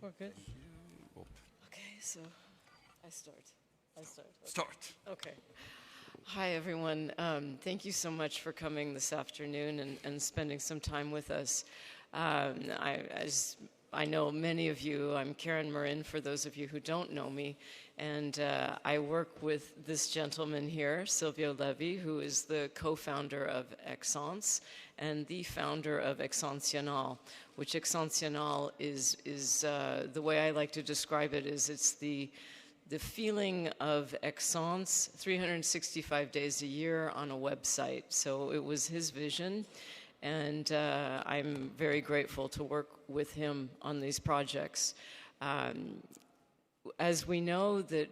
We're good? Okay, so I start. Okay. Start. Okay. Hi, everyone. Thank you so much for coming this afternoon and spending some time with us. As I know many of you, I'm Karen Marin, for those of you who don't know me, and I work with this gentleman here, Silvio Levi, who is the co-founder of Esxence and the founder of Esxence, which Esxence is the way I like to describe it is it's the feeling of Esxence 365 days a year on a website. So it was his vision, and I'm very grateful to work with him on these projects. As we know that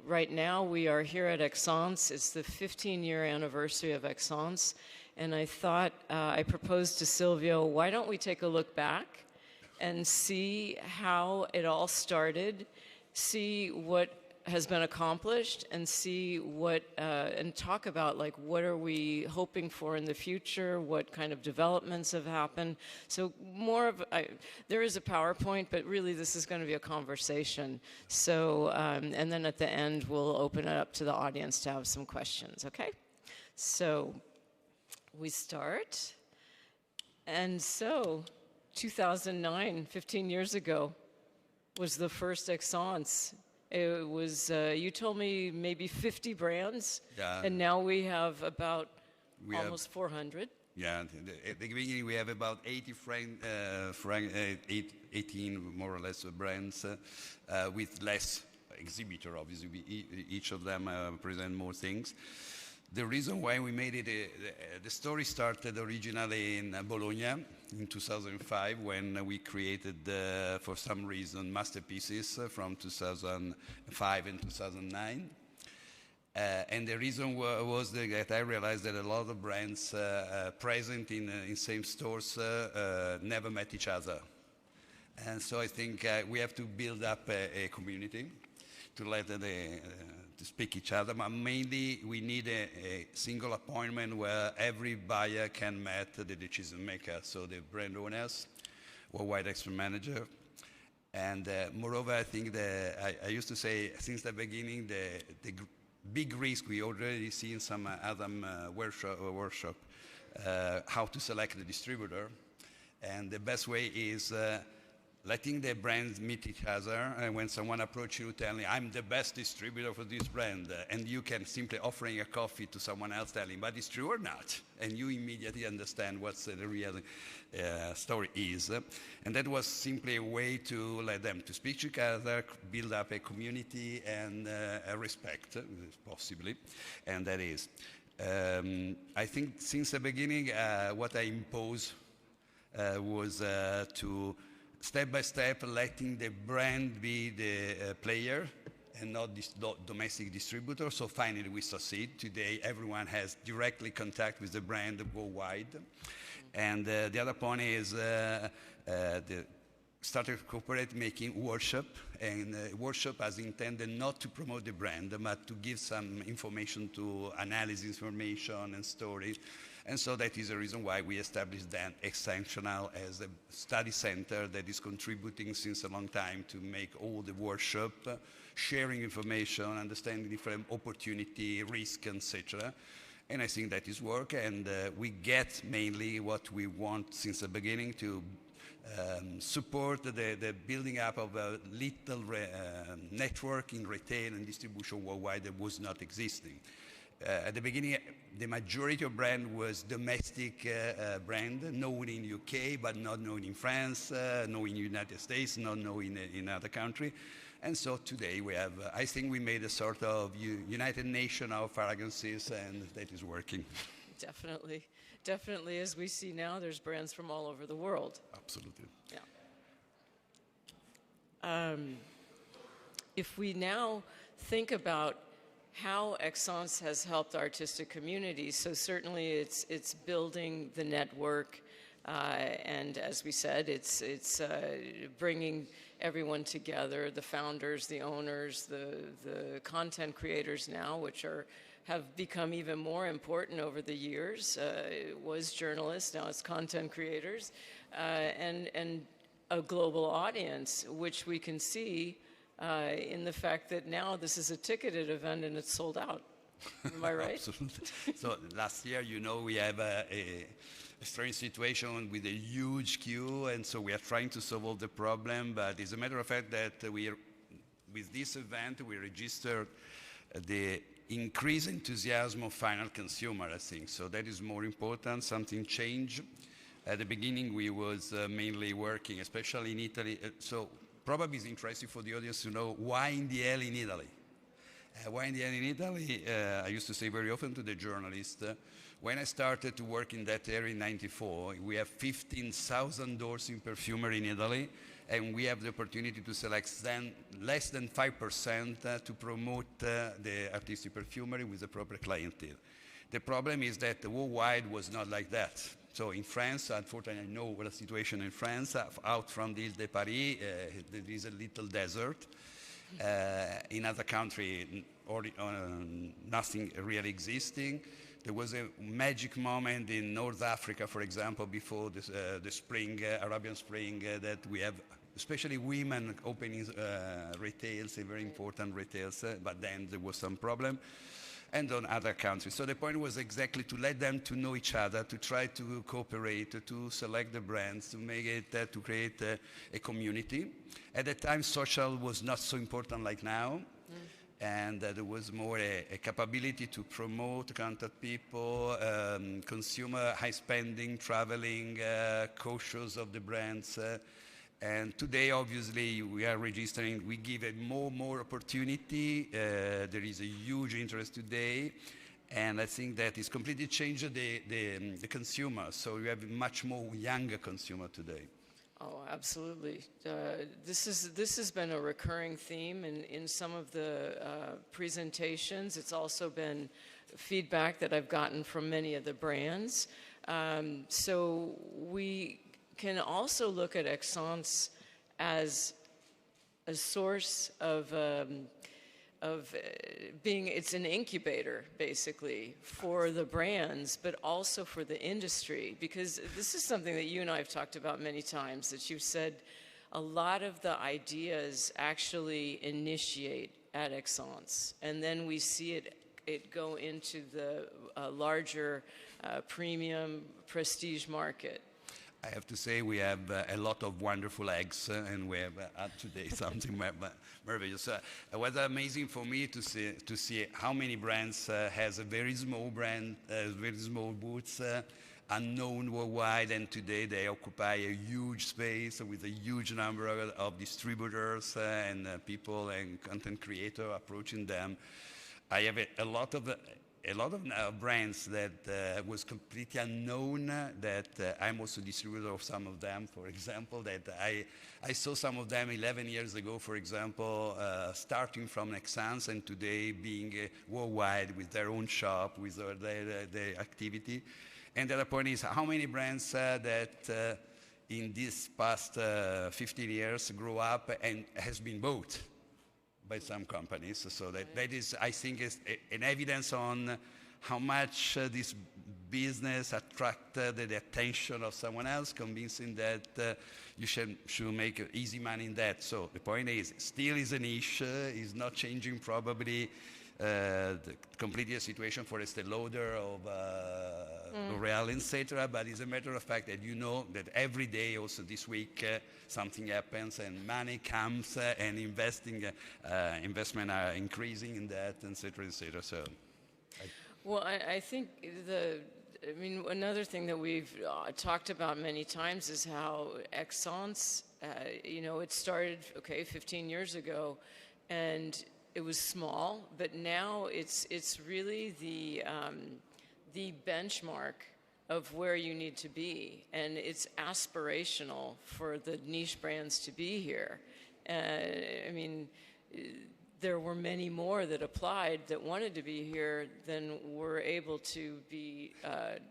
right now we are here at Esxence, it's the 15-year anniversary of Esxence, and I thought, I proposed to Silvio, why don't we take a look back and see how it all started, see what has been accomplished, and see what, and talk about like what are we hoping for in the future, what kind of developments have happened. So more of, there is a PowerPoint, but really this is going to be a conversation. So, and then at the end we'll open it up to the audience to have some questions, okay? So we start, and so 2009, 15 years ago, was the first Esxence. It was, you told me maybe 50 brands, Yeah. and now we have about almost 400. Yeah, at the beginning we have about 18 more or less brands with less exhibitor, obviously. Each of them present more things. The reason why we made it, the story started originally in Bologna in 2005 when we created, for some reason, masterpieces from 2005 and 2009. And the reason was that I realized that a lot of brands present in same stores never met each other. And so I think we have to build up a community to let to speak each other, but mainly we need a single appointment where every buyer can meet the decision maker, so the brand owners, worldwide expert manager. And moreover, I think I used to say since the beginning, the big risk we already see in some other workshop, how to select the distributor. And the best way is letting the brands meet each other, and when someone approaches you telling, I'm the best distributor for this brand, and you can simply offering a coffee to someone else telling, but it's true or not? And you immediately understand what the real story is. And that was simply a way to let them to speak to each other, build up a community and a respect, possibly, and that is. I think since the beginning, what I imposed was to step by step, letting the brand be the player and not this domestic distributor. So finally we succeed. Today everyone has directly contact with the brand worldwide. And the other point is started to cooperate making workshop, and workshop as intended not to promote the brand, but to give some information to analysis information and stories. And so that is the reason why we established then Esxence as a study center that is contributing since a long time to make all the workshop, sharing information, understanding different opportunity, risk, etc. And I think that is work, and we get mainly what we want since the beginning to support the building up of a little network in retail and distribution worldwide that was not existing. At the beginning, the majority of brand was domestic brand, known in UK, but not known in France, known in United States, not known in other country. And so today we have, I think we made a sort of United Nation of fragrances, and that is working. Definitely. Definitely, as we see now, there's brands from all over the world. Absolutely. Yeah. If we now think about how Esxence has helped artistic communities, so certainly it's building the network, and as we said, it's bringing everyone together, the founders, the owners, the content creators now, which have become even more important over the years. It was journalists, now it's content creators, and a global audience, which we can see in the fact that now this is a ticketed event and it's sold out. Am I right? Absolutely. So last year, you know, we have a strange situation with a huge queue, and so we are trying to solve the problem. But it's a matter of fact that with this event, we registered the increased enthusiasm of final consumer, I think. So that is more important. Something changed. At the beginning, we was mainly working, especially in Italy. So probably it's interesting for the audience to know why in the hell in Italy. Why in the end in Italy? I used to say very often to the journalist, when I started to work in that area in '94, we have 15,000 doors in perfumery in Italy, and we have the opportunity to select less than 5% to promote the artistic perfumery with the proper clientele. The problem is that worldwide was not like that. So in France, unfortunately, I know what the situation in France. Out from the Ile de Paris, there is a little desert. In other countries, nothing really existing. There was a magic moment in North Africa, for example, before the spring, Arabian Spring, that we have, especially women opening retails, very important retails, but then there was some problem, and on other countries. So the point was exactly to let them to know each other, to try to cooperate, to select the brands, to make it, to create a community. At the time, social was not so important like now. And there was more a capability to promote, contact people, consumer high spending, traveling, cautious of the brands. And today, obviously, we are registering, we give it more opportunity. There is a huge interest today. And I think that it's completely changed the consumer. So we have a much more younger consumer today. Oh, absolutely. This has been a recurring theme in some of the presentations. It's also been feedback that I've gotten from many of the brands. So we can also look at Esxence as a source of being, it's an incubator, basically, for the brands, but also for the industry. Because this is something that you and I have talked about many times, that you've said a lot of the ideas actually initiate at Esxence. And then we see it go into the larger premium prestige market. I have to say we have a lot of wonderful eggs, and we have today something marvelous. It was amazing for me to see how many brands has a very small brand, very small booths, unknown worldwide, and today they occupy a huge space with a huge number of distributors and people and content creators approaching them. I have a lot of brands that was completely unknown, that I'm also distributor of some of them, for example, that I saw some of them 11 years ago, for example, starting from Esxence and today being worldwide with their own shop, with their activity. And the other point is how many brands that in these past 15 years grew up and has been bought by some companies. So that is, I think, is an evidence on how much this business attracted the attention of someone else, convincing that you should make easy money in that. So the point is, still is a niche, is not changing probably completely a situation for Estée Lauder of L'Oreal, etc. But it's a matter of fact that you know that every day, also this week, something happens and money comes and investment are increasing in that, etc., etc. So, well, I think another thing that we've talked about many times is how Esxence, it started 15 years ago, and it was small, but now it's really the benchmark of where you need to be, and it's aspirational for the niche brands to be here. There were many more that applied that wanted to be here than were able to be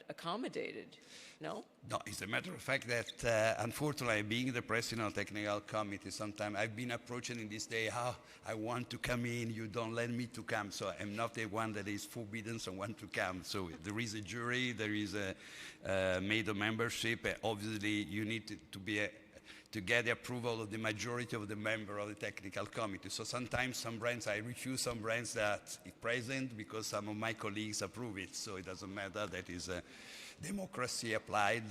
accommodated. No? No, it's a matter of fact that, unfortunately, being the president of the technical committee, sometimes I've been approaching in this day, I want to come in, you don't let me to come. So I'm not the one that is forbidden someone to come. So there is a jury, there is a made of membership. Obviously, you need to to get the approval of the majority of the member of the technical committee. So sometimes some brands, I refuse some brands that is present because some of my colleagues approve it. So it doesn't matter, that is democracy applied.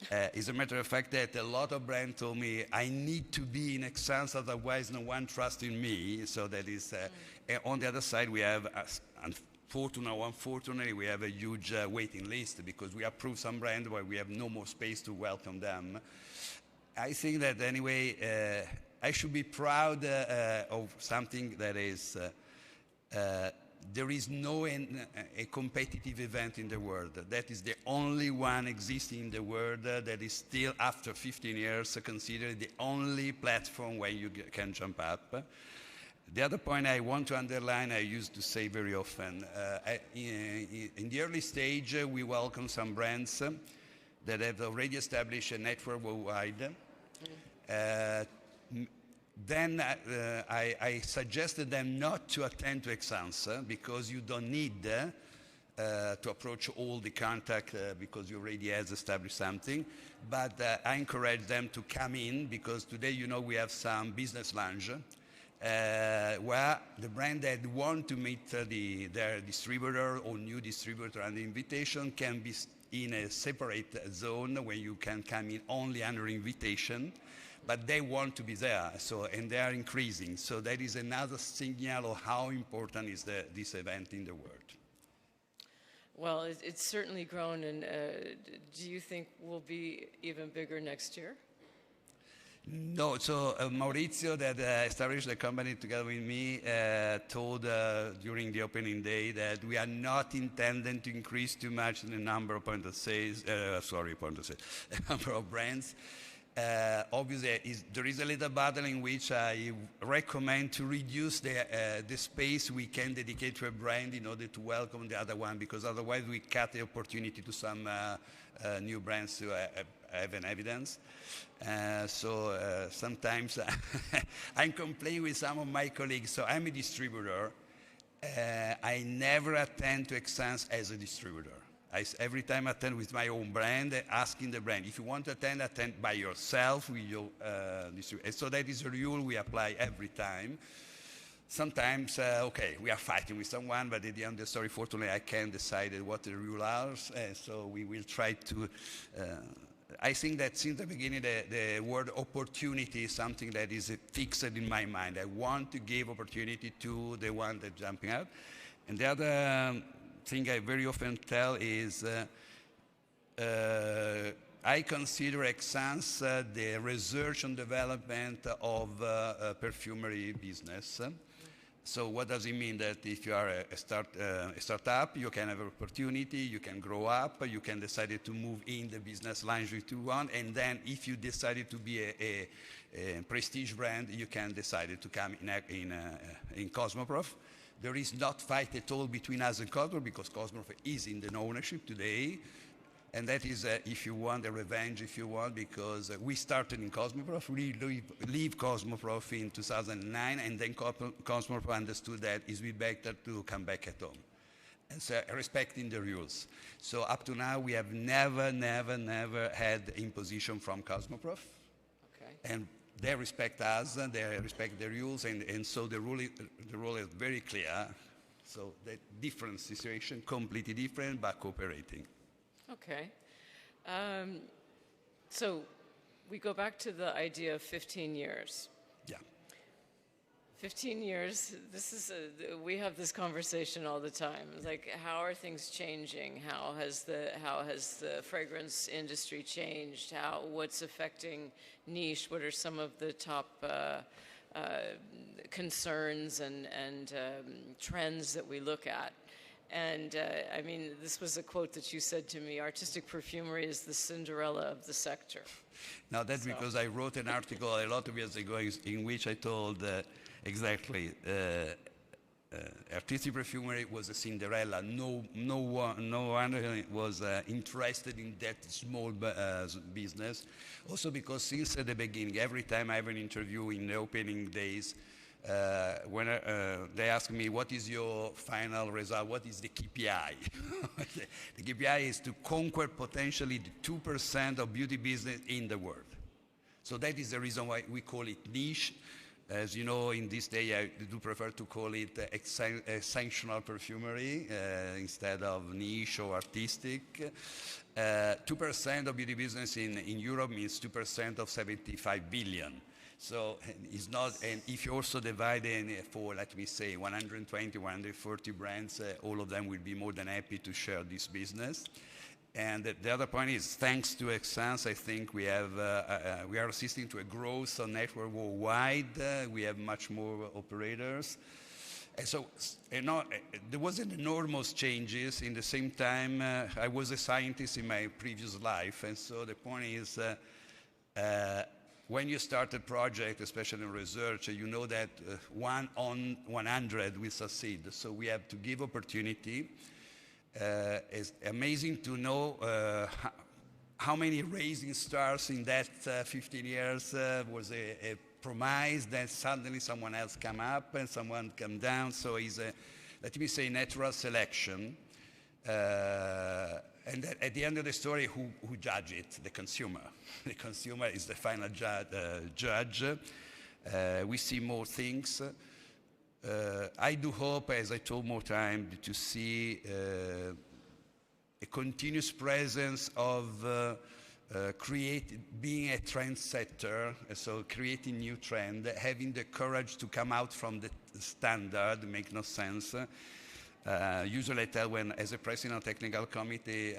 It's a matter of fact that a lot of brands told me, I need to be in Esxence, otherwise no one trusts in me. So that is, on the other side, we have, unfortunately, we have a huge waiting list because we approve some brands where we have no more space to welcome them. I think that anyway, I should be proud of something that is, there is no a competitive event in the world. That is the only one existing in the world that is still, after 15 years, considered the only platform where you can jump up. The other point I want to underline, I used to say very often, in the early stage, we welcome some brands that have already established a network worldwide. Then I suggested them not to attend to Esxence because you don't need to approach all the contact because you already have established something. But I encourage them to come in because today, you know, we have some business lounge where the brand that want to meet their distributor or new distributor and the invitation can be in a separate zone where you can come in only under invitation, but they want to be there, so, and they are increasing. So that is another signal of how important is this event in the world. Well, it's certainly grown, and do you think we'll be even bigger next year? No, so Maurizio, that established the company together with me, told during the opening day that we are not intending to increase too much the number of point of sales, number of brands. Obviously, there is a little battle in which I recommend to reduce the space we can dedicate to a brand in order to welcome the other one, because otherwise we cut the opportunity to some new brands to have an evidence. So sometimes I'm complaining with some of my colleagues. So I'm a distributor. I never attend to Esxence as a distributor. Every time I attend with my own brand, asking the brand, if you want to attend by yourself with your distributor. So that is a rule we apply every time. Sometimes, okay, we are fighting with someone, but at the end of the story, fortunately, I can decide what the rules are. So we will try to... I think that since the beginning, the word opportunity is something that is fixed in my mind. I want to give opportunity to the one that's jumping out. And the other thing I very often tell is I consider Esxence the research and development of perfumery business. So what does it mean? That if you are a startup, you can have an opportunity, you can grow up, you can decide to move in the business line if you want, and then if you decided to be a prestige brand, you can decide to come in Cosmoprof. There is not fight at all between us and Cosmoprof because Cosmoprof is in the ownership today. And that is, if you want, a revenge, if you want, because we started in Cosmoprof, we leave Cosmoprof in 2009, and then Cosmoprof understood that it's better to come back at home. And so respecting the rules. So up to now, we have never had imposition from Cosmoprof. Okay. And they respect us, they respect the rules, and so the rule is very clear. So the different situation, completely different, but cooperating. Okay. So we go back to the idea of 15 years. Yeah. 15 years, we have this conversation all the time. It's like, how are things changing? How has the fragrance industry changed? What's affecting niche? What are some of the top concerns and trends that we look at? And I mean, this was a quote that you said to me, artistic perfumery is the Cinderella of the sector. Now that's because I wrote an article a lot of years ago in which I told exactly artistic perfumery was a Cinderella. No one was interested in that small business. Also because since the beginning, every time I have an interview in the opening days, when they ask me, what is your final result? What is the KPI? The KPI is to conquer potentially the 2% of beauty business in the world. So that is the reason why we call it niche. As you know, in this day, I do prefer to call it essential perfumery instead of niche or artistic. 2% of beauty business in Europe means 2% of 75 billion. So it's not, and if you also divide in for, let me say, 120, 140 brands, all of them will be more than happy to share this business. And the other point is, thanks to Esxence, I think we are assisting to a growth on network worldwide. We have much more operators. And so, there wasn't enormous changes. In the same time, I was a scientist in my previous life, and so the point is, when you start a project, especially in research, you know that 1 on 100 will succeed. So we have to give opportunity. It's amazing to know how many rising stars in that 15 years was a promise, then suddenly someone else come up and someone come down. So it's a, let me say, natural selection. And at the end of the story, who judge it? The consumer. The consumer is the final judge. We see more things. I do hope, as I told more time, to see a continuous presence of being a trendsetter, so creating new trend, having the courage to come out from the standard, make no sense. Usually I tell when, as a president of technical committee,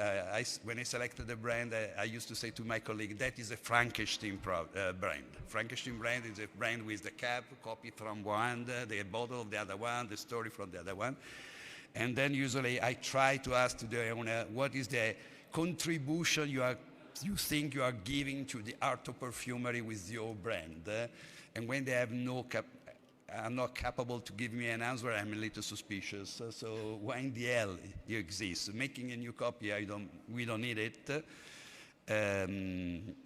when I selected the brand, I used to say to my colleague, that is a Frankenstein brand. Frankenstein brand is a brand with the cap, copy from one, the bottle of the other one, the story from the other one. And then usually I try to ask to the owner, what is the contribution you think you are giving to the art of perfumery with your brand? And when they have are not capable to give me an answer, I'm a little suspicious. So why in the hell you exist? Making a new copy, we don't need it.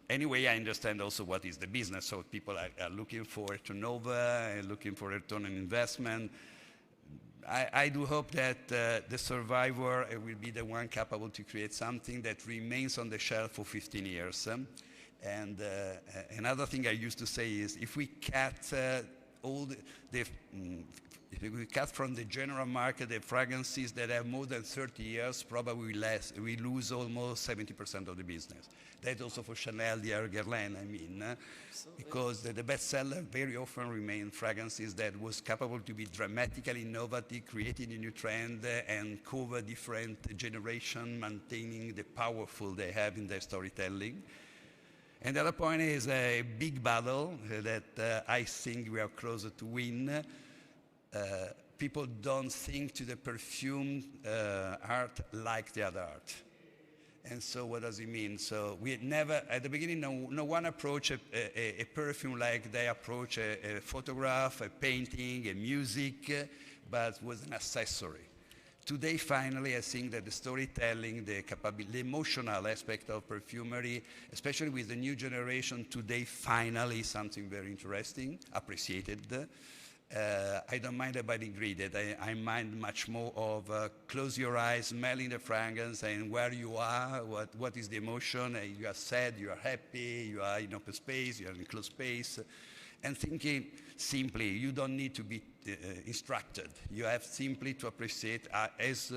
Anyway, I understand also what is the business. So people are looking for a turnover, looking for a return on investment. I do hope that the survivor will be the one capable to create something that remains on the shelf for 15 years. And another thing I used to say is, if we cut if we cut from the general market the fragrances that have more than 30 years, probably less, we lose almost 70% of the business. That's also for Chanel, Dior, Guerlain, I mean, because the bestseller very often remain fragrances that was capable to be dramatically innovative, creating a new trend, and cover different generation, maintaining the powerful they have in their storytelling. And the other point is a big battle that I think we are closer to win. People don't think to the perfume art like the other art. And so what does it mean? So we never, at the beginning, no one approached a perfume like they approach a photograph, a painting, a music, but was an accessory. Today, finally, I think that the storytelling, the emotional aspect of perfumery, especially with the new generation today, finally something very interesting, appreciated. I don't mind about ingredient. I mind much more of close your eyes, smelling the fragrance, and where you are, what is the emotion. You are sad, you are happy, you are in open space, you are in closed space. And thinking simply, you don't need to be instructed. You have simply to appreciate as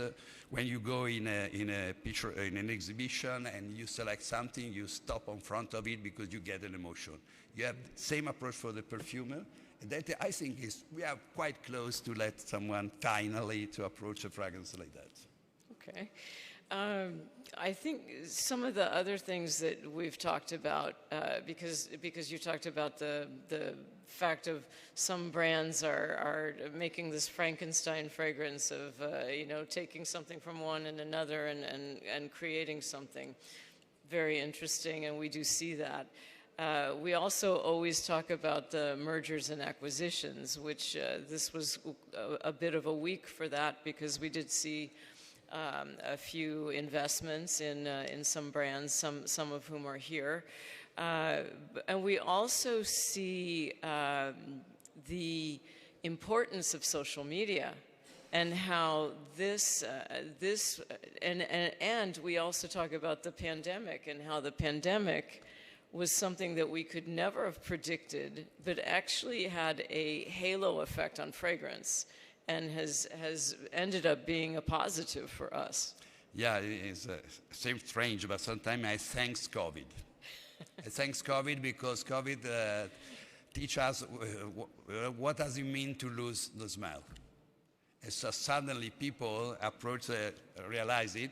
when you go in a picture, in an exhibition, and you select something, you stop in front of it because you get an emotion. You have the same approach for the perfumer. And that, I think, we are quite close to let someone finally to approach a fragrance like that. Okay. I think some of the other things that we've talked about, because you talked about the fact of some brands are making this Frankenstein fragrance of taking something from one and another and creating something very interesting, and we do see that. We also always talk about the mergers and acquisitions, which this was a bit of a week for that, because we did see a few investments in some brands, some of whom are here. And we also see the importance of social media and how and we also talk about the pandemic and how the pandemic was something that we could never have predicted, but actually had a halo effect on fragrance and has ended up being a positive for us. Yeah, it seems strange, but sometimes I thank COVID. I thank COVID because COVID teach us what does it mean to lose the smell. And so suddenly people realize it,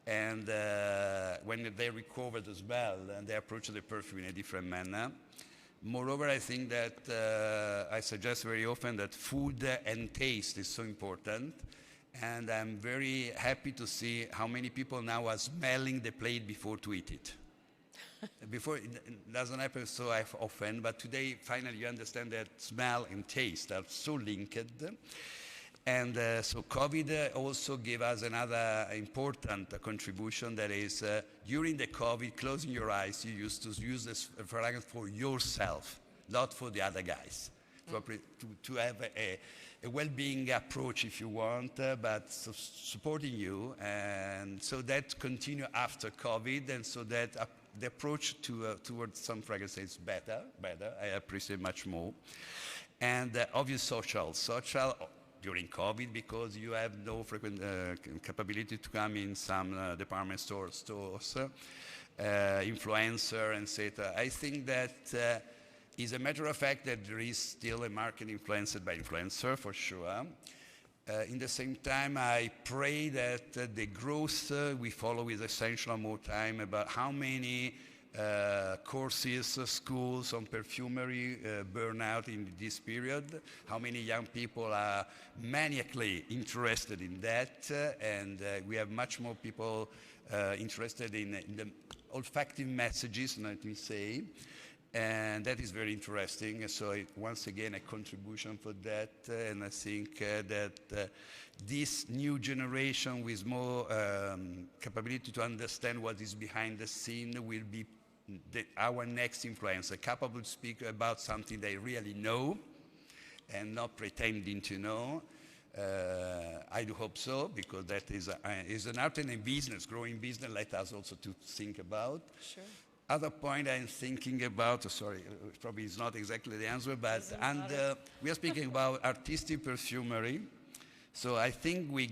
and when they recover the smell, and they approach the perfume in a different manner. Moreover, I think that I suggest very often that food and taste is so important, and I'm very happy to see how many people now are smelling the plate before to eat it. Before, it doesn't happen so often, but today, finally, you understand that smell and taste are so linked. And so COVID also gave us another important contribution, that is, during the COVID, closing your eyes, you used to use this fragrance for yourself, not for the other guys, to have a well-being approach, if you want, but supporting you. And so that continued after COVID, and so that the approach towards some fragrances is better. I appreciate much more. And obviously social during COVID, because you have no frequent capability to come in some department stores, influencer, etc. I think that is a matter of fact that there is still a market influenced by influencer, for sure. In the same time, I pray that the growth we follow is essential more time about how many courses, schools on perfumery burn out in this period, how many young people are maniacally interested in that, and we have much more people interested in the olfactive messages, let me say. And that is very interesting. So once again, a contribution for that. And I think that this new generation with more capability to understand what is behind the scene will be our next influencer, capable to speak about something they really know and not pretending to know. I do hope so, because that is an art and a business, growing business. Let us also to think about. Sure. Other point I'm thinking about, sorry, probably it's not exactly the answer, but we are speaking about artistic perfumery. So I think we're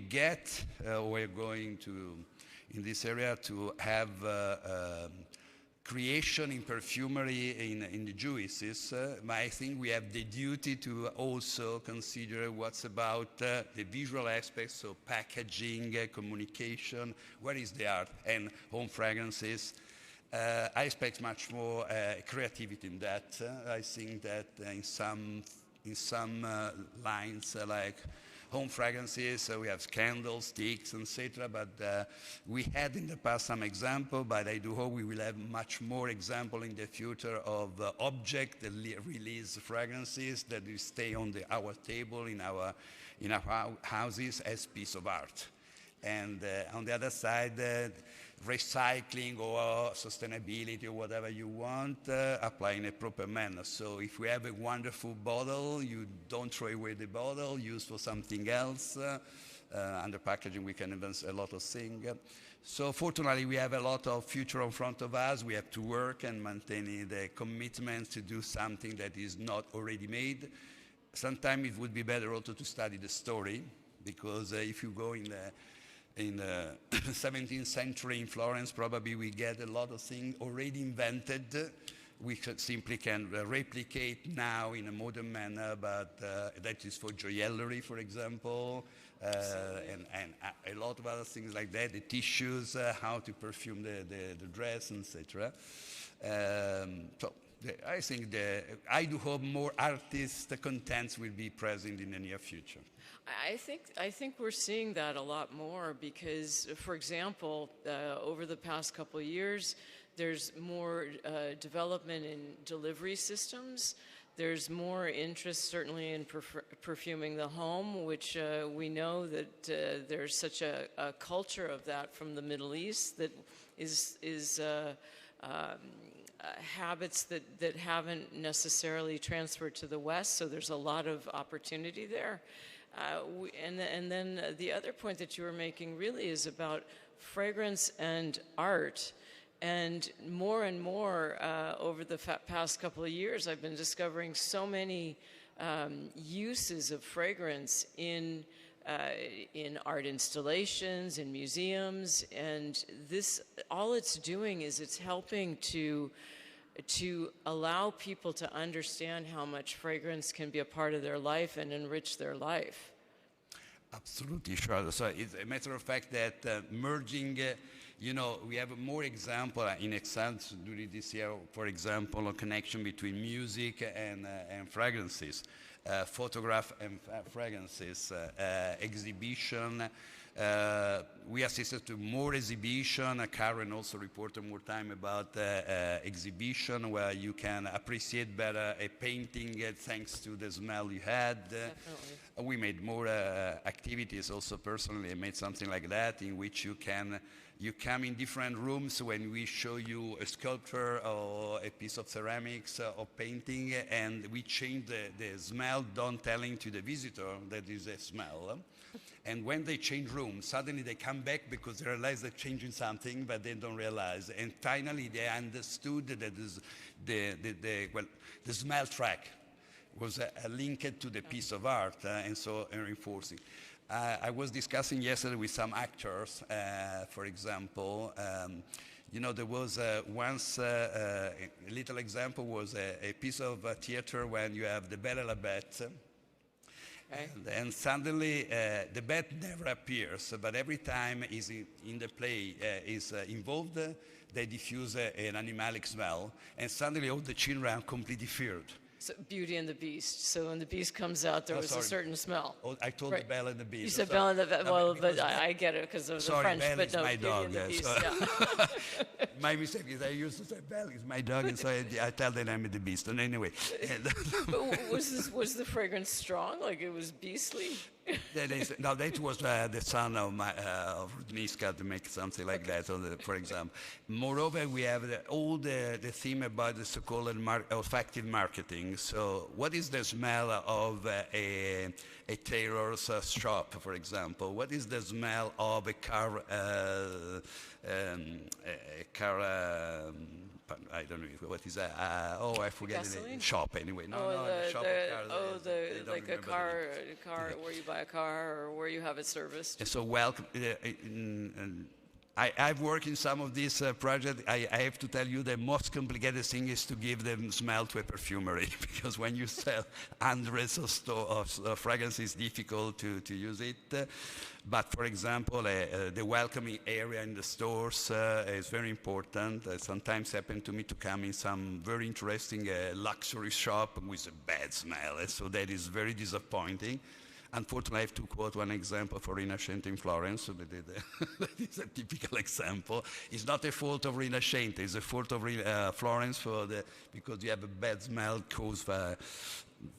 going to, in this area, to have creation in perfumery in the juices. But I think we have the duty to also consider what's about the visual aspects, so packaging, communication, where is the art, and home fragrances. I expect much more creativity in that. I think that in some lines like home fragrances, we have candles, sticks, etc. But we had in the past some example, but I do hope we will have much more example in the future of object release fragrances that will stay on our table in our houses as piece of art. And on the other side, recycling or sustainability or whatever you want, apply in a proper manner. So if we have a wonderful bottle, you don't throw away the bottle, use for something else. Under packaging, we can invent a lot of things. So fortunately, we have a lot of future in front of us. We have to work and maintain the commitment to do something that is not already made. Sometimes it would be better also to study the story, because if you go in the 17th century in Florence, probably we get a lot of things already invented. We simply can replicate now in a modern manner, but that is for joielry, for example, and a lot of other things like that, the tissues, how to perfume the dress, etc. So I think I do hope more artist contents will be present in the near future. I think we're seeing that a lot more because, for example, over the past couple of years, there's more development in delivery systems. There's more interest, certainly, in perfuming the home, which we know that there's such a culture of that from the Middle East that is habits that haven't necessarily transferred to the West. So there's a lot of opportunity there. And then the other point that you were making really is about fragrance and art. And more over the past couple of years, I've been discovering so many uses of fragrance in art installations, in museums, and this, all it's doing is it's helping to allow people to understand how much fragrance can be a part of their life and enrich their life. Absolutely, sure. So it's a matter of fact that merging, we have more example in Esxence during this year, for example, a connection between music and fragrances, photograph and fragrances, exhibition. We assisted to more exhibition. Karen also reported more time about exhibition where you can appreciate better a painting thanks to the smell you had. Definitely. We made more activities also personally. I made something like that in which you come in different rooms when we show you a sculpture or a piece of ceramics or painting, and we change the smell, don't telling to the visitor that is a smell. And when they change rooms, suddenly they come back because they realize they're changing something, but they don't realize. And finally, they understood that the smell track was linked to the piece of art, and so reinforcing. I was discussing yesterday with some actors, for example. There was once a little example was a piece of theater when you have the Belle et la Bête. Okay. And suddenly the bat never appears, but every time is in the play is involved, they diffuse an animalic smell, and suddenly all the children are completely feared. So Beauty and the Beast. So when the beast comes out, there was a certain smell. Oh, I told Right. the Belle and the Beast. You said Belle and the Beast. Well, but I get it because of the Sorry, French. Belle but is no, my Beauty dog. and the Yeah, Beast. so Yeah. my mistake is I used to say Belle is my dog, and so I tell them I'm the Beast. And anyway, But was the fragrance strong? Like it was beastly? no, that was the son of Rudniska to make something like that, for example. Moreover, we have all the theme about the so-called olfactive marketing. So what is the smell of a tailor's shop, for example? What is the smell of a car, I don't know what is that. I forget the name. Shop anyway. The shop of cars. Like a car where you buy a car or where you have it serviced. And so, I've worked in some of these projects. I have to tell you the most complicated thing is to give them smell to a perfumery because when you sell hundreds of fragrances, it's difficult to use it. But for example, the welcoming area in the stores is very important. Sometimes happen to me to come in some very interesting luxury shop with a bad smell, so that is very disappointing. Unfortunately, I have to quote one example for Rinascente in Florence. So that is a typical example. It's not a fault of Rinascente, it's a fault of Florence because you have a bad smell caused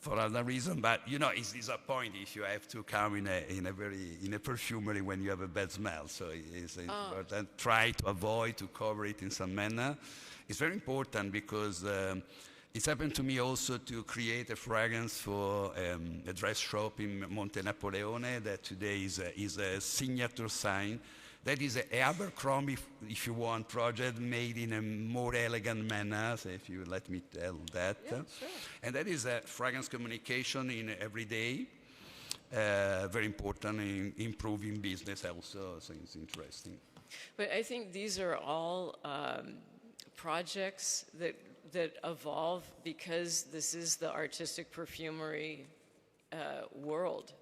for other reason. But it's disappointing if you have to come in a perfumery when you have a bad smell. So it's important. Try to avoid to cover it in some manner. It's very important because it's happened to me also to create a fragrance for a dress shop in Monte Napoleone that today is a signature sign. That is a Abercrombie, if you want, project made in a more elegant manner, so if you let me tell that. Yeah, sure. And that is a fragrance communication in every day. Very important in improving business also, so it's interesting. But I think these are all projects that evolve because this is the artistic perfumery world,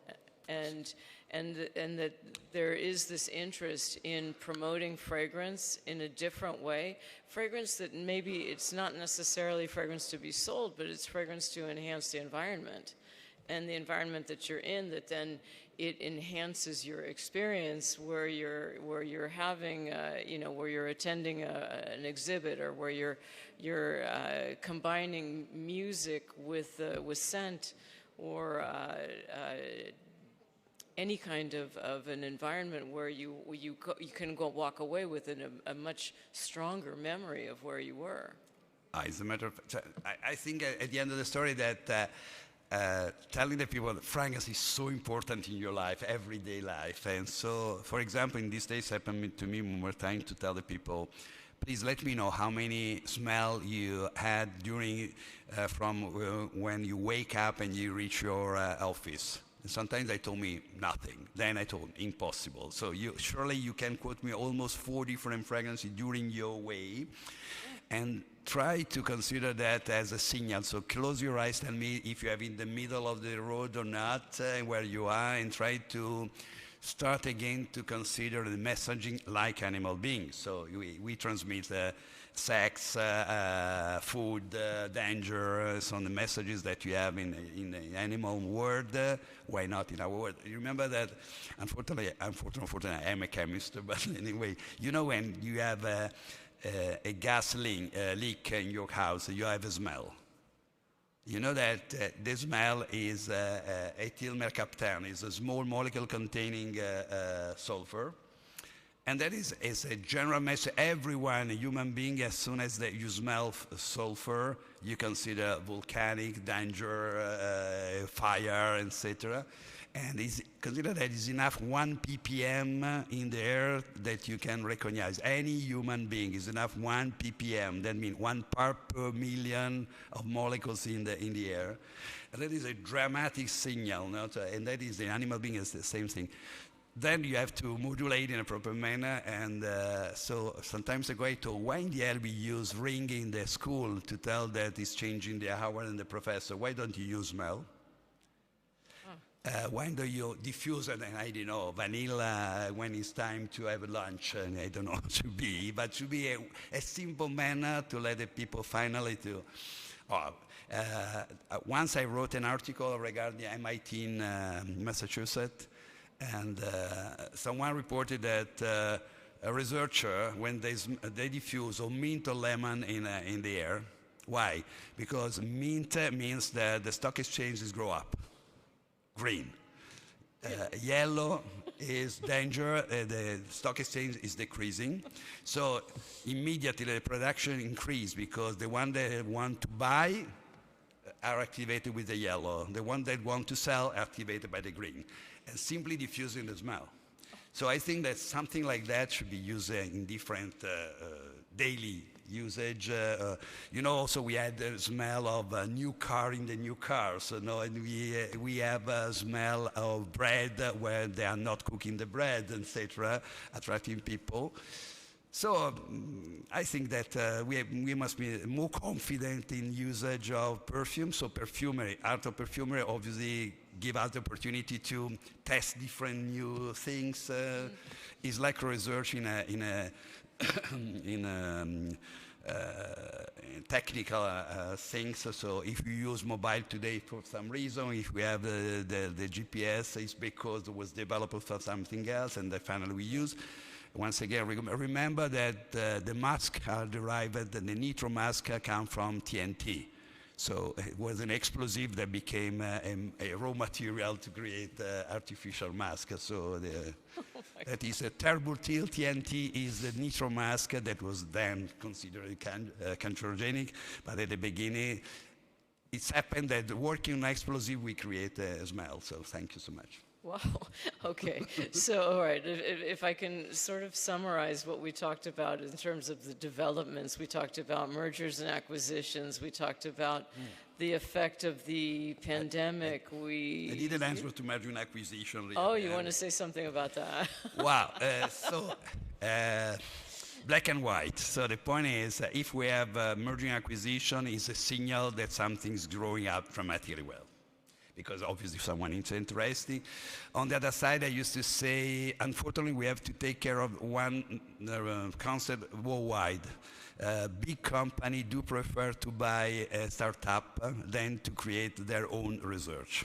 and that there is this interest in promoting fragrance in a different way. Fragrance that maybe it's not necessarily fragrance to be sold, but it's fragrance to enhance the environment and the environment that you're in, that then it enhances your experience where you're having, where you're attending an exhibit or where you're combining music with scent or any kind of an environment where you can walk away with a much stronger memory of where you were. As a matter of fact, I think at the end of the story that telling the people that fragrance is so important in your life, everyday life. And so, for example, in these days, happened to me one more time to tell the people, please let me know how many smell you had during from when you wake up and you reach your office. And sometimes they told me nothing. Then I told impossible. So surely you can quote me almost 4 different fragrances during your way, and try to consider that as a signal. So close your eyes, tell me if you are in the middle of the road or not, where you are, and try to start again to consider the messaging like animal beings. So we transmit sex, food, danger, some the messages that you have in the animal world. Why not in our world? You remember that, unfortunately, I am a chemist, but anyway, you know when you have a gas leak in your house, you have a smell. You know that the smell is ethyl mercaptan, is a small molecule containing sulfur. And that is a general message. Everyone, a human being, as soon as you smell sulfur, you consider volcanic, danger, fire, etc. And consider that it's enough 1 ppm in the air that you can recognize. Any human being is enough 1 ppm. That means 1 part per million of molecules in the air. And that is a dramatic signal, and that is the animal being is the same thing. Then you have to modulate in a proper manner, and so sometimes I go to why in the hell we use ring in the school to tell that it's changing the hour and the professor. Why don't you use smell? Why don't you diffuse it, and I don't know, vanilla when it's time to have lunch, and I don't know what to be, but to be a simple manner to let the people finally to. Once I wrote an article regarding MIT in Massachusetts, and someone reported that a researcher, when they diffuse or mint or lemon in the air. Why? Because mint means that the stock exchanges grow up. Green. Yellow is danger, the stock exchange is decreasing. So immediately the production increase because the one that want to buy are activated with the yellow. The one that want to sell are activated by the green. And simply diffusing the smell. So I think that something like that should be used in different daily usage. Also we had the smell of a new car in the new cars. And we have a smell of bread where they are not cooking the bread, etc., attracting people. So I think that we must be more confident in usage of perfume. So perfumery, art of perfumery, obviously give us the opportunity to test different new things. It's like research in technical things. So if you use mobile today for some reason, if we have the GPS, it's because it was developed for something else, and finally we use. Once again, remember that the masks are derived, the nitro mask come from TNT. So it was an explosive that became a raw material to create artificial masks. So that is a turbutyl TNT is the nitro mask that was then considered cancerogenic. But at the beginning, it's happened that working on explosive, we create a smell. So thank you so much. Wow. Okay. So, all right, if I can sort of summarize what we talked about in terms of the developments, we talked about mergers and acquisitions, we talked about the effect of the pandemic. I didn't answer to merger and acquisition. Really. Oh, you want to say something about that? Wow. Black and white. So the point is, if we have merger and acquisition, it's a signal that something's growing up dramatically well. Because obviously someone is interesting. On the other side, I used to say, unfortunately, we have to take care of one concept worldwide. Big company do prefer to buy a startup than to create their own research.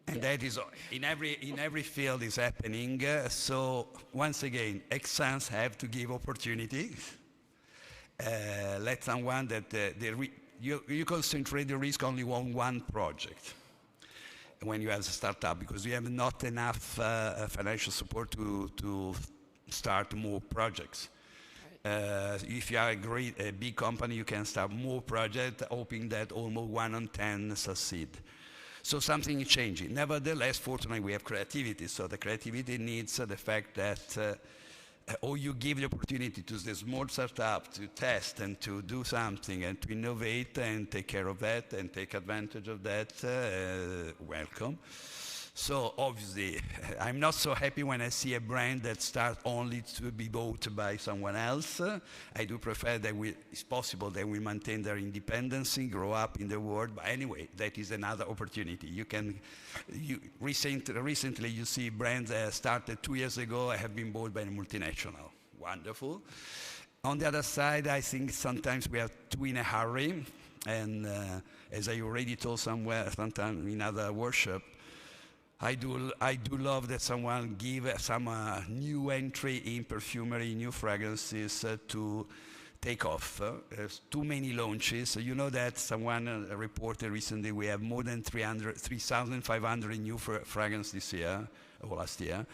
And that is in every field is happening. So once again, Esxence have to give opportunity. Let someone that you concentrate the risk only on one project when you have a startup because you have not enough financial support to start more projects. Right. If you are a big company, you can start more projects, hoping that almost 1 in 10 succeed. So something is changing. Nevertheless, fortunately, we have creativity. So the creativity needs the fact that or you give the opportunity to the small startup to test and to do something and to innovate and take care of that and take advantage of that, welcome. So obviously, I'm not so happy when I see a brand that starts only to be bought by someone else. I do prefer that it's possible that we maintain their independence, grow up in the world. But anyway, that is another opportunity. Recently you see brands that started 2 years ago have been bought by a multinational. Wonderful. On the other side, I think sometimes we are too in a hurry. And as I already told somewhere, sometime in other workshop, I do love that someone give some new entry in perfumery, new fragrances to take off. There's too many launches. So you know that someone reported recently we have more than 3,500 new fragrances this year, or last year.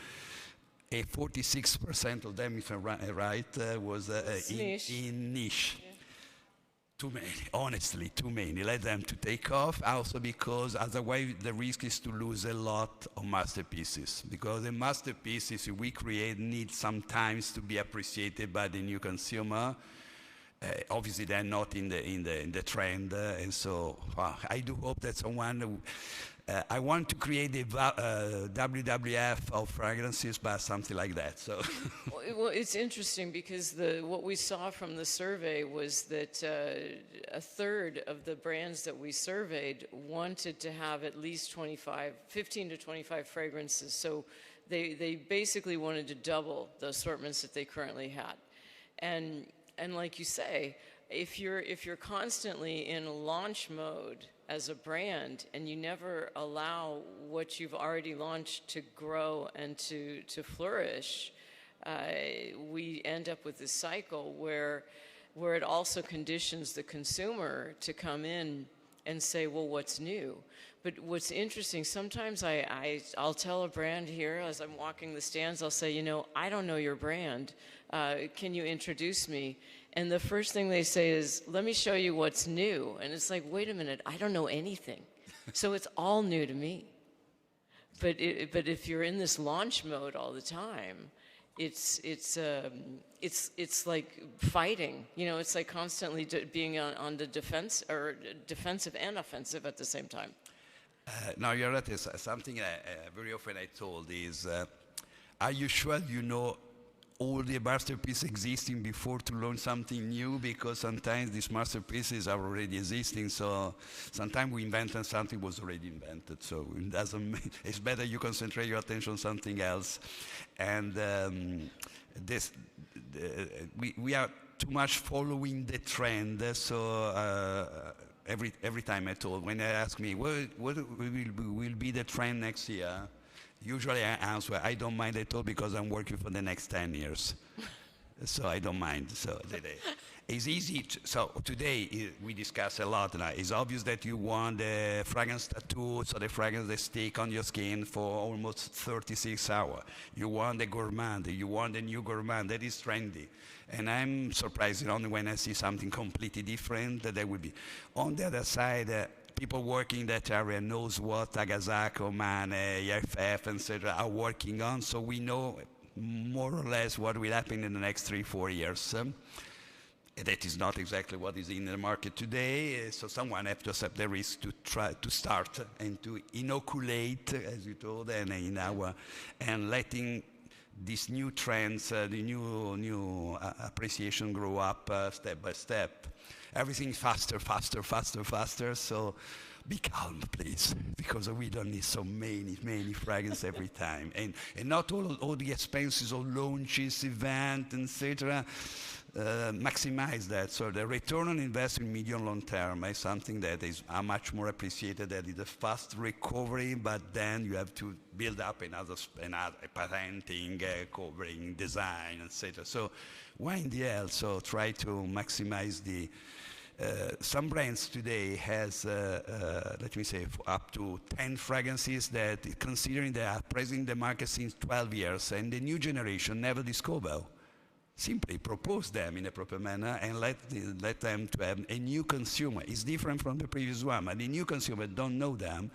46% of them, if I'm right, was in niche. Yeah. Too many, honestly, too many. Let them to take off, also because otherwise the risk is to lose a lot of masterpieces. Because the masterpieces we create need sometimes to be appreciated by the new consumer. Obviously, they're not in the trend, and so I do hope that someone. I want to create a WWF of fragrances, but something like that. So, well, it's interesting because what we saw from the survey was that a third of the brands that we surveyed wanted to have at least 15 to 25 fragrances. So they basically wanted to double the assortments that they currently had, and like you say, if you're constantly in launch mode as a brand and you never allow what you've already launched to grow and to flourish, we end up with this cycle where it also conditions the consumer to come in and say, well, what's new? But what's interesting, sometimes I'll tell a brand here as I'm walking the stands, I'll say, I don't know your brand. Can you introduce me? And the first thing they say is, let me show you what's new. And it's like, wait a minute, I don't know anything. So it's all new to me. But if you're in this launch mode all the time, it's like fighting. It's like constantly being on the defense, or defensive and offensive at the same time. Now, you're right. Something very often I told is, are you sure you know all the masterpieces existing before to launch something new? Because sometimes these masterpieces are already existing. So sometimes we invent and something was already invented. So it doesn't. It's better you concentrate your attention on something else. And we are too much following the trend. So. Every time I told, when they ask me, what will be the trend next year, usually I answer, I don't mind at all because I'm working for the next 10 years. So I don't mind. So it's easy. So today we discuss a lot now. It's obvious that you want the fragrance tattoo, so the fragrance that stick on your skin for almost 36 hours. You want the gourmand. You want the new gourmand. That is trendy. And I'm surprised only when I see something completely different that there will be. On the other side, people working in that area knows what Tagasaco, Mane, EFF, etc. are working on, so we know more or less what will happen in the next 3-4 years. That is not exactly what is in the market today, so someone has to accept the risk to try to start and to inoculate, as you told, and letting these new trends, the new appreciation grow up step by step. Everything faster. So be calm, please, because we don't need so many fragrances every time, and not all the expenses of launches, events, etc. Maximize that. So the return on investment, medium long term, is something that is much more appreciated. That is a fast recovery, but then you have to build up another patenting, covering, design, etc. So why in the hell? So try to maximize the. Some brands today has, let me say, up to 10 fragrances that, considering they are present in the market since 12 years, and the new generation never discover. Simply propose them in a proper manner and let them to have a new consumer. It's different from the previous one, but the new consumer don't know them.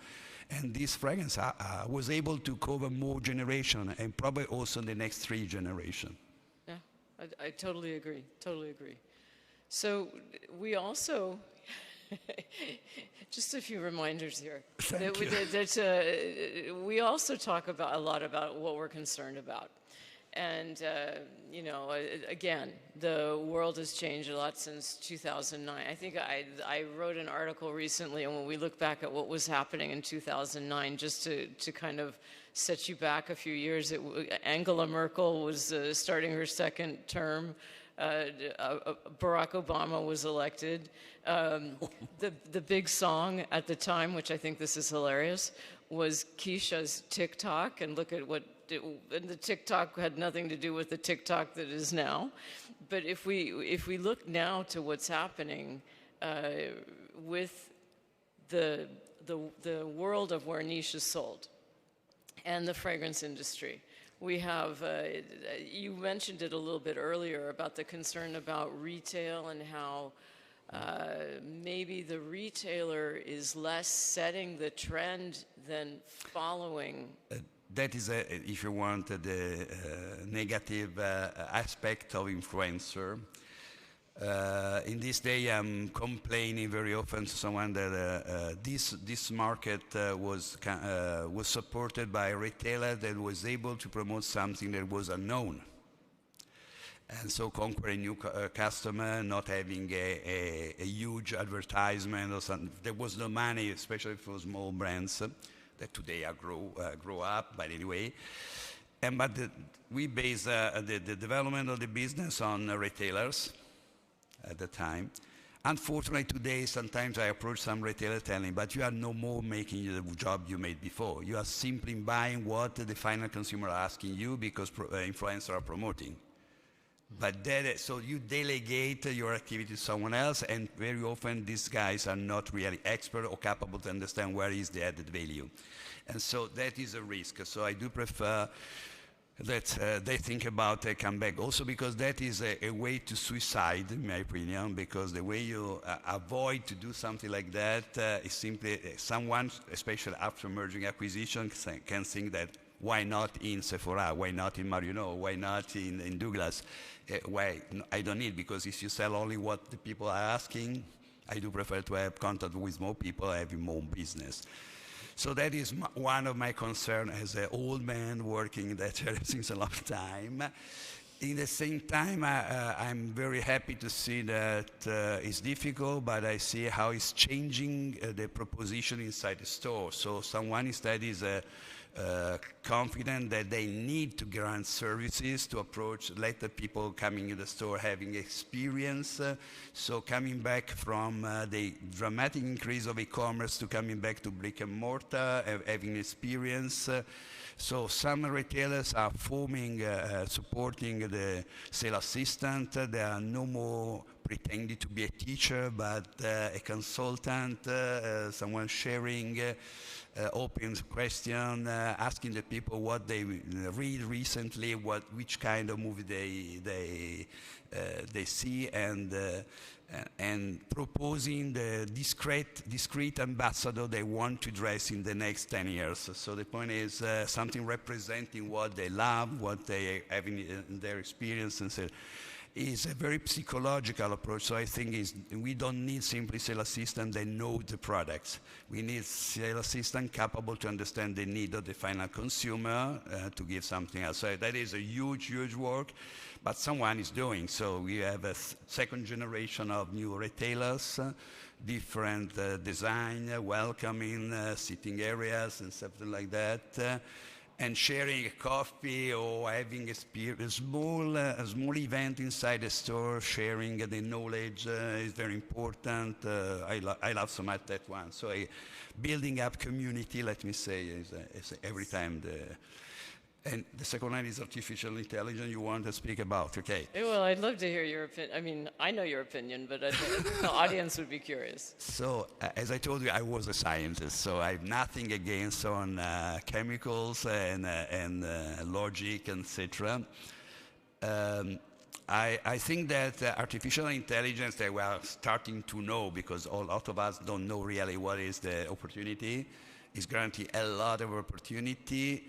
And this fragrance was able to cover more generation and probably also the next 3 generations. Yeah. I totally agree. Totally agree. So we also, just a few reminders here. Thank you. We also talk about a lot about what we're concerned about. And, again, the world has changed a lot since 2009. I think I wrote an article recently, and when we look back at what was happening in 2009, just to kind of set you back a few years, Angela Merkel was starting her second term. Barack Obama was elected. The big song at the time, which I think this is hilarious, was Keisha's TikTok, and look at and the TikTok had nothing to do with the TikTok that is now. But if we look now to what's happening with the world of where niche is sold and the fragrance industry, we have, you mentioned it a little bit earlier about the concern about retail and how maybe the retailer is less setting the trend than following. That is, if you want, the negative aspect of influencer. In this day, I'm complaining very often to someone that this market was supported by a retailer that was able to promote something that was unknown. And so conquer a new customer, not having a huge advertisement or something. There was no money, especially for small brands that today are grow up, but anyway. But we base the development of the business on retailers at the time. Unfortunately, today, sometimes I approach some retailer telling, but you are no more making the job you made before. You are simply buying what the final consumer are asking you because influencers are promoting. But so you delegate your activity to someone else, and very often these guys are not really expert or capable to understand where is the added value. And so that is a risk. So I do prefer that they think about a comeback. Also because that is a way to suicide, in my opinion, because the way you avoid to do something like that is simply someone, especially after merging acquisition, can think that why not in Sephora, why not in Marionneau, why not in Douglas? Why I don't need, because if you sell only what the people are asking, I do prefer to have contact with more people, having more business. So that is one of my concerns as an old man working in that area since a long time. In the same time, I'm very happy to see that it's difficult, but I see how it's changing the proposition inside the store. So someone instead is confident that they need to grant services to let the people coming in the store having experience. So coming back from the dramatic increase of e-commerce to coming back to brick and mortar, having experience. So some retailers are supporting the sales assistant. They are no more pretending to be a teacher, but a consultant, someone sharing open question, asking the people what they read recently, which kind of movie they see, and proposing the discreet ambassador they want to dress in the next 10 years. So the point is something representing what they love, what they have in their experience, and so is a very psychological approach. So I think we don't need simply sales assistant that know the products. We need sales assistant capable to understand the need of the final consumer to give something else. So that is a huge, huge work, but someone is doing. So we have a second generation of new retailers, different design, welcoming sitting areas and something like that. And sharing a coffee or having a small event inside the store, sharing the knowledge is very important. I love so much that one. So building up community, let me say, is every time and the second one is artificial intelligence you want to speak about, okay? Well, I'd love to hear your opinion. I mean, I know your opinion, but the audience would be curious. So, as I told you, I was a scientist, so I have nothing against on chemicals and logic, etc. I think that artificial intelligence that we are starting to know, because a lot of us don't know really what is the opportunity, is granting a lot of opportunity.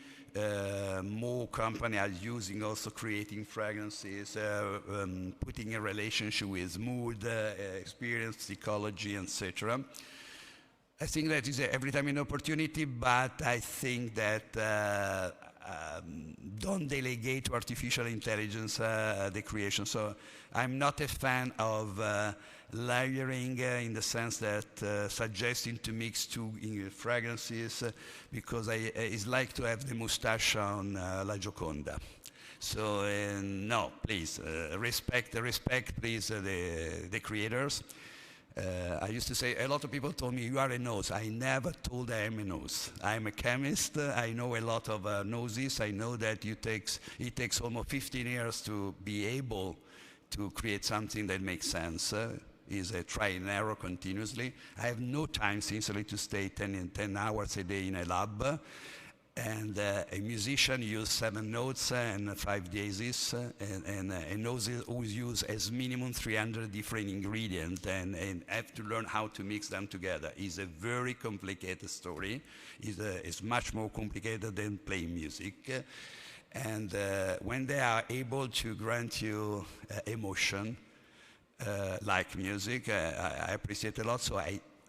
more companies are using also creating fragrances, putting a relationship with mood, experience, psychology, etc. I think that is every time an opportunity, but I think that don't delegate to artificial intelligence the creation. So I'm not a fan of layering in the sense that suggesting to mix two fragrances because it's like to have the mustache on La Gioconda. So no, please respect, please, the creators. I used to say, a lot of people told me, you are a nose. I never told I am a nose. I'm a chemist. I know a lot of noses. I know that it takes almost 15 years to be able to create something that makes sense. Is a try and error continuously. I have no time, sincerely, to stay 10 hours a day in a lab. And a musician uses 7 notes and 5 daisies, and a nose always use as minimum 300 different ingredients and have to learn how to mix them together. It's a very complicated story. It's much more complicated than playing music. And when they are able to grant you emotion, like music, I appreciate a lot. So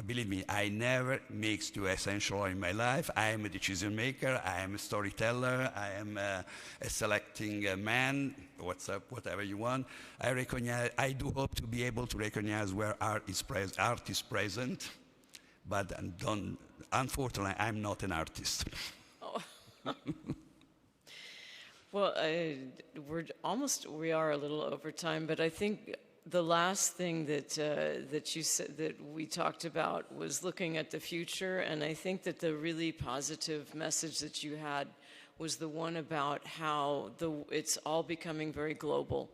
believe me, I never mix two essential oil in my life. I am a decision maker. I am a storyteller. I am a selecting man. What's up? Whatever you want. I do hope to be able to recognize where art is present, but unfortunately, I'm not an artist. Oh. Well, we are a little over time, but I think the last thing that you said that we talked about was looking at the future, and I think that the really positive message that you had was the one about how it's all becoming very global,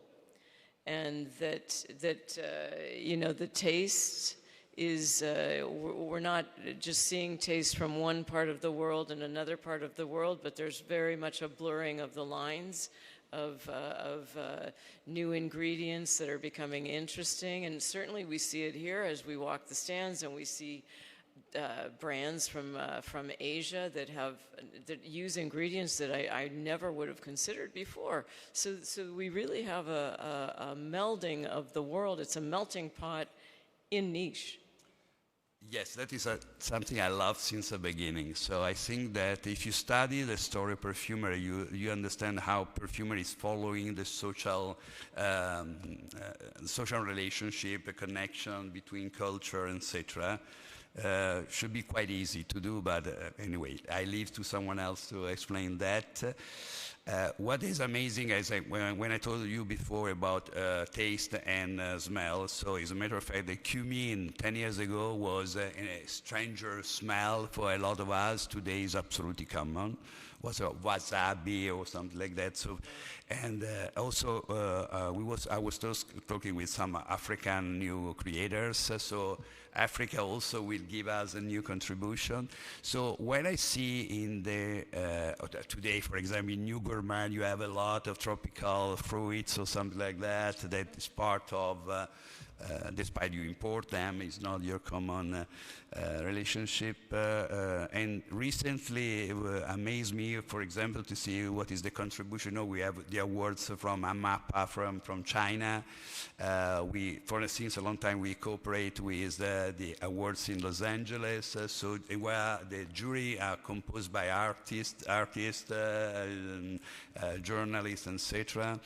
and that the taste is we're not just seeing taste from one part of the world and another part of the world, but there's very much a blurring of the lines of new ingredients that are becoming interesting. And certainly we see it here as we walk the stands, and we see brands from Asia that use ingredients that I never would have considered before. So we really have a melding of the world. It's a melting pot in niche. Yes, that is something I love since the beginning. So I think that if you study the story of perfumery, you understand how perfumery is following the social relationship, a connection between culture, etc. Should be quite easy to do, but anyway, I leave to someone else to explain that. What is amazing is when I told you before about taste and smell, so as a matter of fact, the cumin 10 years ago was a stranger smell for a lot of us. Today is absolutely common. Was wasabi or something like that. So, and also I was just talking with some African new creators. So Africa also will give us a new contribution. So when I see in the today, for example, in New Gourmand, you have a lot of tropical fruits or something like that. That is part of. Despite you import them, it's not your common relationship. And recently, it amazed me, for example, to see what is the contribution. You know, we have the awards from AMAPA from China. Since a long time, we cooperate with the awards in Los Angeles. So where the jury are composed by artists, journalists, etc.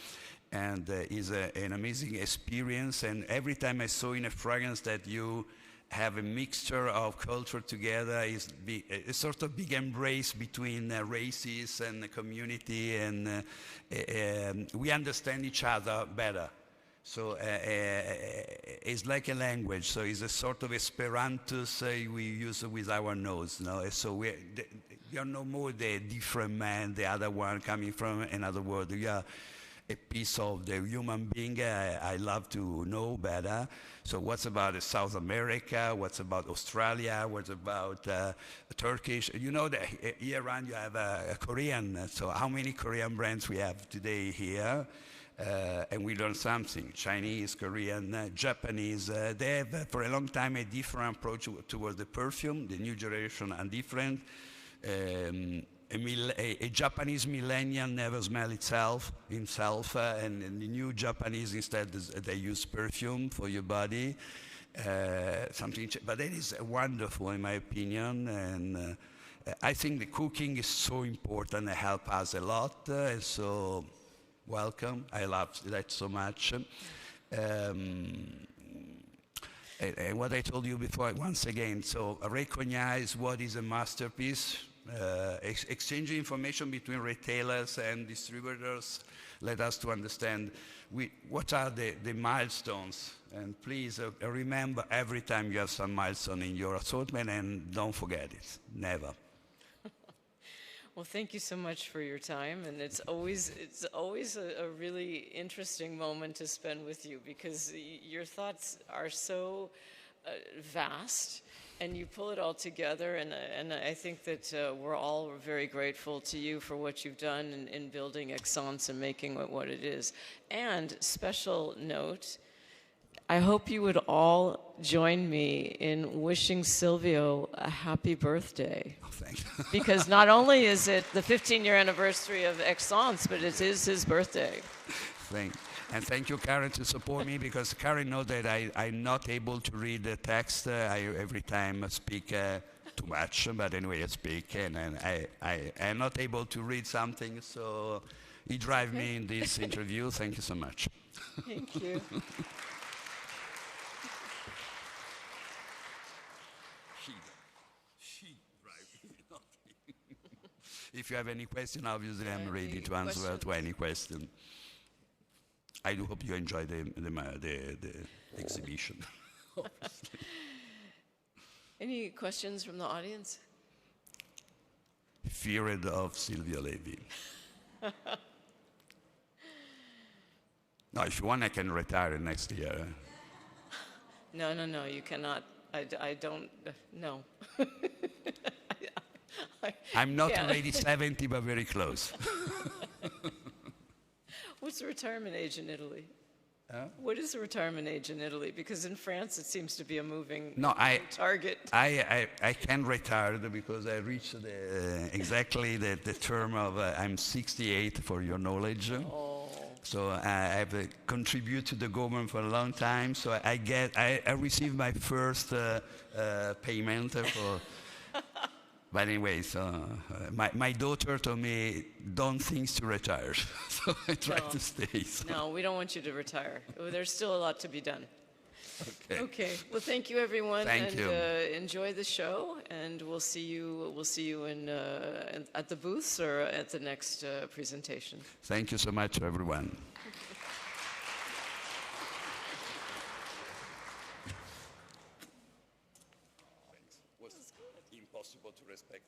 And is an amazing experience. And every time I saw in a fragrance that you have a mixture of culture together, is a sort of big embrace between races and the community, and we understand each other better. So it's like a language. So it's a sort of Esperanto we use with our nose. No? So you're no more the different man, the other one coming from another world. We are a piece of the human being I love to know better. So what's about South America? What's about Australia? What's about Turkish? You know that year round you have a Korean. So how many Korean brands we have today here? And we learn something. Chinese, Korean, Japanese. They have for a long time a different approach towards the perfume. The new generation are different. a Japanese millennial never smell himself, and the new Japanese instead they use perfume for your body, but that is wonderful in my opinion, and I think the cooking is so important and help us a lot, so welcome, I love that so much. And what I told you before, once again, so recognize what is a masterpiece, exchanging information between retailers and distributors let us to understand what are the milestones. And please remember every time you have some milestone in your assortment, and don't forget it, never. Well, thank you so much for your time, and it's always a really interesting moment to spend with you, because your thoughts are so vast, and you pull it all together, and I think that we're all very grateful to you for what you've done in building Esxence and making it what it is. And special note, I hope you would all join me in wishing Silvio a happy birthday. Oh, thank you. Because not only is it the 15-year anniversary of Esxence, but it is his birthday. And thank you, Karen, to support me, because Karen knows that I'm not able to read the text. Every time I speak too much, but anyway, I speak, and I am not able to read something, so he drives me in this interview. Thank you so much. Thank you. If you have any question, obviously I'm ready to answer to any question. I do hope you enjoy the exhibition. Any questions from the audience? Feared of Silvio Levi. No, if you want, I can retire next year. No, you cannot. I don't, no. I'm not already 70, but very close. What's the retirement age in Italy? What is the retirement age in Italy? Because in France, it seems to be a moving target. I can retire because I reached exactly the term of I'm 68, for your knowledge. Oh. So I have contributed to the government for a long time. So I received my first payment for. But anyway, so my daughter told me, don't think to retire. So I try to stay. So. No, we don't want you to retire. There's still a lot to be done. Okay. Well, thank you, everyone. Thank you. Enjoy the show, and we'll see you at the booths or at the next presentation. Thank you so much, everyone. Thanks. Was impossible to respect.